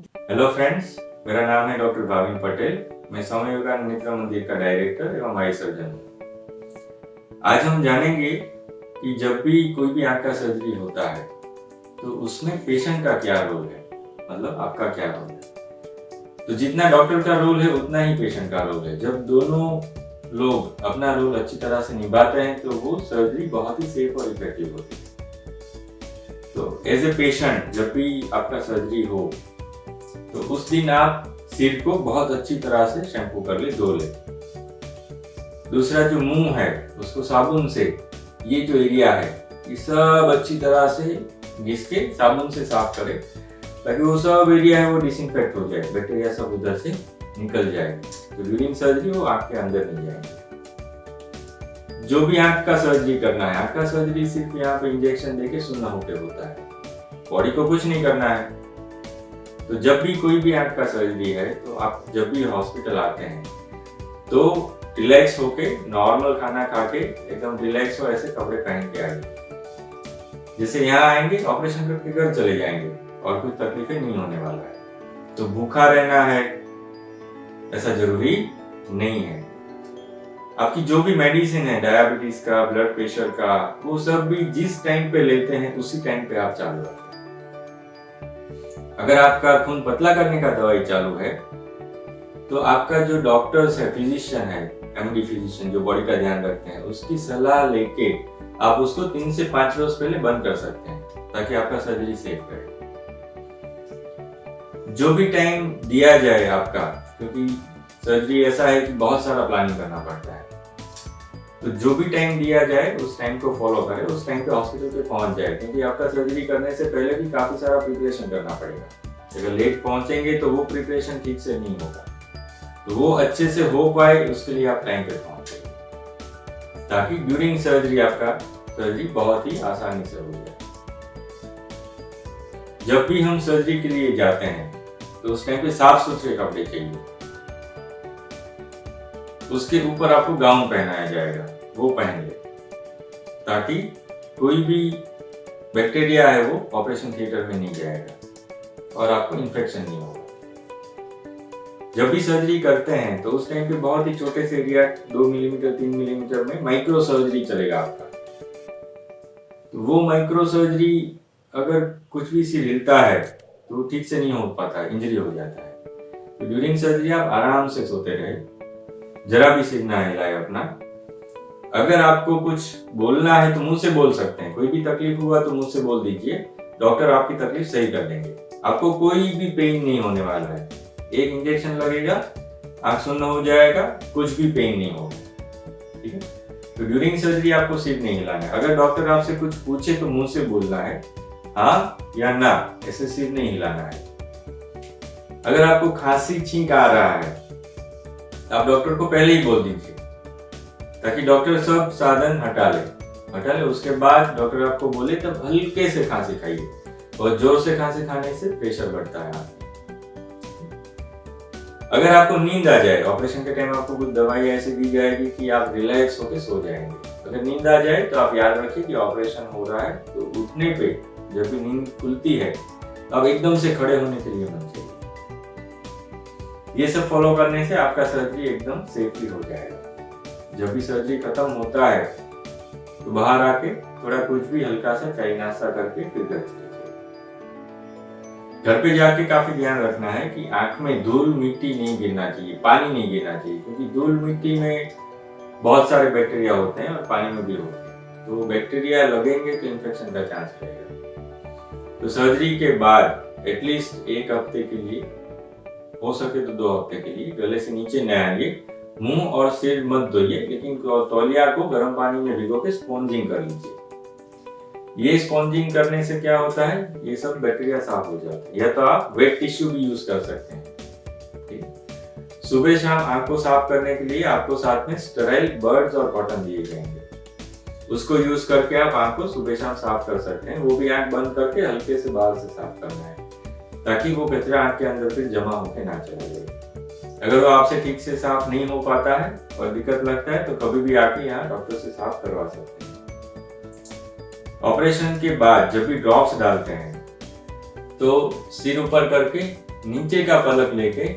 Hello friends, मेरा नाम है डॉक्टर भाविन पटेल। मैं स्वामी विवेकानंद नेत्र मंदिर का डायरेक्टर एवं आई सर्जन हूँ। आज हम जानेंगे कि जब भी कोई भी आंख का सर्जरी होता है तो उसमें पेशेंट का क्या रोल है, मतलब आपका क्या रोल है। तो जितना डॉक्टर का रोल है उतना ही पेशेंट का रोल है। जब दोनों लोग अपना रोल अच्छी तरह से निभाते हैं तो वो सर्जरी बहुत ही सेफ और इफेक्टिव होती है। तो एज ए पेशेंट जब भी आपका सर्जरी हो तो उस दिन आप सिर को बहुत अच्छी तरह से शैम्पू कर ले, धो ले। दूसरा जो मुंह है उसको साबुन से, ये जो एरिया है ये सब अच्छी तरह से घिस के साबुन से साफ करें ताकि वो सब एरिया है वो डिसइंफेक्ट हो जाए, बैक्टीरिया सब उधर से निकल जाए। तो ड्यूरिंग सर्जरी वो आंख के अंदर नहीं जाएंगे। जो भी आंख का सर्जरी करना है, आंख का सर्जरी सिर्फ यहाँ पे इंजेक्शन देके सुन्ना होके होता है, बॉडी को कुछ नहीं करना है। तो जब भी कोई भी आंख का सर्जरी है तो आप जब भी हॉस्पिटल आते हैं तो रिलैक्स होके नॉर्मल खाना खा के एकदम रिलैक्स हो, ऐसे कपड़े पहन के आइए। जैसे यहाँ आएंगे ऑपरेशन करके घर चले जाएंगे और कोई तकलीफें नहीं होने वाला है। तो भूखा रहना है ऐसा जरूरी नहीं है। आपकी जो भी मेडिसिन है, डायबिटीज का, ब्लड प्रेशर का, वो सब भी जिस टाइम पे लेते हैं उसी टाइम पे आप चालू रखें। अगर आपका खून पतला करने का दवाई चालू है तो आपका जो डॉक्टर्स है, फिजिशियन है, एमडी फिजिशियन जो बॉडी का ध्यान रखते हैं, उसकी सलाह लेके आप उसको 3 से 5 रोज पहले बंद कर सकते हैं ताकि आपका सर्जरी सेफ रहे। जो भी टाइम दिया जाए आपका, क्योंकि सर्जरी ऐसा है कि बहुत सारा प्लानिंग करना पड़ता है, तो जो भी टाइम दिया जाए उस टाइम को फॉलो करें, उस टाइम पे हॉस्पिटल पे पहुंच जाए। क्योंकि आपका सर्जरी करने से पहले भी काफी सारा प्रिपरेशन करना पड़ेगा। अगर लेट पहुंचेंगे तो वो प्रिपरेशन ठीक से नहीं होगा, तो वो अच्छे से हो पाए उसके लिए आप टाइम पे पहुंचे ताकि ड्यूरिंग सर्जरी आपका सर्जरी बहुत ही आसानी से हो जाए। जब भी हम सर्जरी के लिए जाते हैं तो उस टाइम पे साफ सुथरे कपड़े चाहिए। उसके ऊपर आपको गाउन पहनाया जाएगा, वो पहन ले ताकि कोई भी बैक्टीरिया है वो ऑपरेशन थिएटर में नहीं जाएगा और आपको इन्फेक्शन नहीं होगा। जब भी सर्जरी करते हैं तो उस टाइम पे बहुत ही छोटे से एरिया, 2 मिलीमीटर 3 मिलीमीटर में माइक्रो सर्जरी चलेगा आपका। तो वो माइक्रो सर्जरी अगर कुछ भी सिर हिलता है तो ठीक से नहीं हो पाता, इंजरी हो जाता है। तो ड्यूरिंग सर्जरी आप आराम से सोते रहे, जरा भी सिर ना हिलाए अपना। अगर आपको कुछ बोलना है तो मुंह से बोल सकते हैं, कोई भी तकलीफ हुआ तो मुंह से बोल दीजिए, डॉक्टर आपकी तकलीफ सही कर देंगे। आपको कोई भी पेन नहीं होने वाला है, एक इंजेक्शन लगेगा, आंख सुन्न हो जाएगा, कुछ भी पेन नहीं होगा, ठीक है। तो ड्यूरिंग सर्जरी आपको सिर नहीं हिलाना है। अगर डॉक्टर आपसे कुछ पूछे तो मुंह से बोलना है हाँ या ना, ऐसे सिर नहीं हिलाना है। अगर आपको खांसी छींक आ रहा है आप डॉक्टर को पहले ही बोल दीजिए ताकि डॉक्टर सब साधन हटा ले। उसके बाद डॉक्टर आपको बोले तब हल्के से खांसी खाइए, और जोर से खांसी खाने से प्रेशर बढ़ता है आप। अगर आपको नींद आ जाए, ऑपरेशन के टाइम आपको कुछ दवाई ऐसी दी जाएगी कि आप रिलैक्स होकर सो जाएंगे। अगर नींद आ जाए तो आप याद रखिए कि ऑपरेशन हो रहा है, तो उठने पे जब भी नींद खुलती है तो आप एकदम से खड़े होने के लिए मत चाहिए। ये सब फॉलो करने से आपका सर्जरी एकदम सेफली हो जाएगा। जब भी सर्जरी खत्म होता है तो बाहर आके थोड़ा कुछ भी हल्का सा चाय नाश्ता करके फिर घर चले जाइए। घर पे जाके काफी ध्यान रखना है कि आंख में धूल मिट्टी नहीं गिरना चाहिए, पानी नहीं गिरना चाहिए, क्योंकि धूल मिट्टी में बहुत सारे बैक्टीरिया होते हैं और पानी में भी होते हैं, तो बैक्टीरिया लगेंगे तो इन्फेक्शन का चांस रहेगा। तो सर्जरी के बाद एटलीस्ट 1 हफ्ते के लिए, हो सके तो 2 हफ्ते के लिए गले से नीचे न आइए, मुंह और सिर मत धोइए, लेकिन तौलिया को गर्म पानी में भिगो के स्पॉन्जिंग कर लीजिए। ये स्पॉन्जिंग करने से क्या होता है, ये सब बैक्टीरिया साफ हो जाता है। या तो आप वेट टिश्यू भी यूज कर सकते हैं, ठीक है। सुबह शाम आंख को साफ करने के लिए आपको साथ में स्टेराइल बर्ड्स और कॉटन दिए जाएंगे, उसको यूज करके आप आंख को सुबह शाम साफ कर सकते हैं। वो भी आंख बंद करके हल्के से बाल से साफ करना है ताकि वो कचरा आंख के अंदर फिर जमा होकर ना चला जाए। अगर वो आपसे ठीक से साफ नहीं हो पाता है और दिक्कत लगता है तो कभी भी आके यहाँ डॉक्टर से साफ करवा सकते हैं। ऑपरेशन के बाद जब भी ड्रॉप्स डालते हैं तो सिर ऊपर करके नीचे का पलक लेके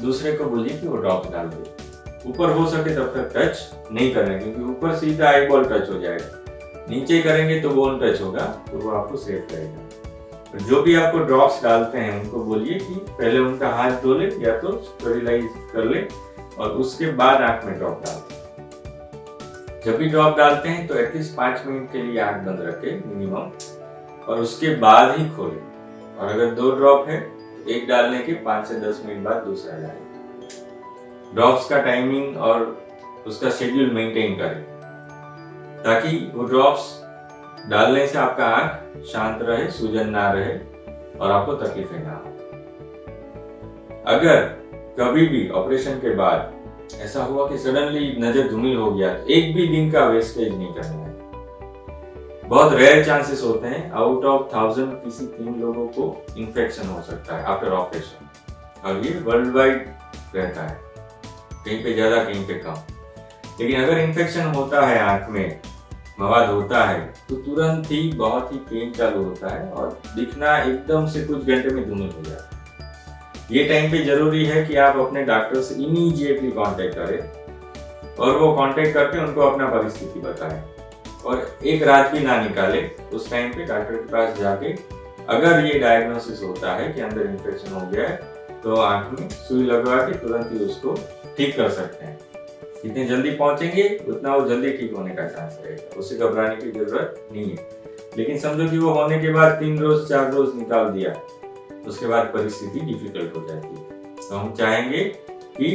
दूसरे को बोलिए कि वो ड्रॉप डाल दे। ऊपर हो सके तब तक टच नहीं करना, क्योंकि ऊपर सीधा आई बॉल टच हो जाएगा, नीचे करेंगे तो बोन टच होगा, तो वो आपको सेफ रहेगा। तो जो भी आपको ड्रॉप्स डालते हैं उनको बोलिए कि पहले उनका हाथ धो ले या तो स्टेरिलाइज कर ले और उसके बाद आंख में ड्रॉप डालते हैं। जब भी ड्रॉप डालते हैं तो एटलीस्ट 5 मिनट के लिए आंख बंद रखें मिनिमम, और उसके बाद ही खोलें। और अगर 2 ड्रॉप है तो एक डालने के 5 से 10 मिनट बाद दूसरा डालें। ड्रॉप्स का टाइमिंग और उसका शेड्यूल मेंटेन करें ताकि वो ड्रॉप्स डालने से आपका आंख शांत रहे, सूजन ना रहे और आपको तकलीफें ना हो। अगर कभी भी ऑपरेशन के बाद ऐसा हुआ कि सडनली नजर धूमिल हो गया, तो एक भी दिन का वेस्टेज नहीं करना है। बहुत रेयर चांसेस होते हैं, आउट ऑफ 1000 किसी 3 लोगों को इन्फेक्शन हो सकता है आफ्टर ऑपरेशन, और ये वर्ल्ड वाइड रहता है, कहीं पे ज्यादा कहीं पे कम। लेकिन अगर इन्फेक्शन होता है, आंख में मवाद होता है, तो तुरंत ही बहुत ही पेन चालू होता है और दिखना एकदम से कुछ घंटे में धूमिल हो जाता है। ये टाइम पे जरूरी है कि आप अपने डॉक्टर से इमीडिएटली कांटेक्ट करें और वो कांटेक्ट करके उनको अपना परिस्थिति बताएं, और एक रात भी ना निकाले। उस टाइम पे डॉक्टर के पास जाके अगर ये डायग्नोसिस होता है कि अंदर इन्फेक्शन हो गया है, तो आंख में सुई लगवा के तुरंत ही उसको ठीक कर सकते हैं। जितने जल्दी पहुंचेंगे उतना वो जल्दी ठीक होने का चांस रहेगा, उससे घबराने की जरूरत नहीं है। लेकिन समझो कि वो होने के बाद 3 रोज 4 रोज निकाल दिया, उसके बाद परिस्थिति डिफिकल्ट हो जाती है। तो हम चाहेंगे कि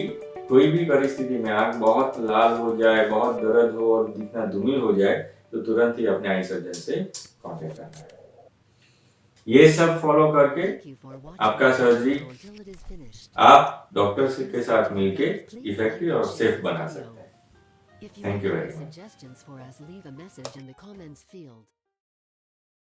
कोई भी परिस्थिति में आंख बहुत लाल हो जाए, बहुत दर्द हो और दिखना धूमिल हो जाए, तो तुरंत ही अपने आई सर्जन से कांटेक्ट करना है। ये सब फॉलो करके आपका सर्जरी आप डॉक्टर के साथ मिलके इफेक्टिव और सेफ बना सकते हैं। Thank you very much.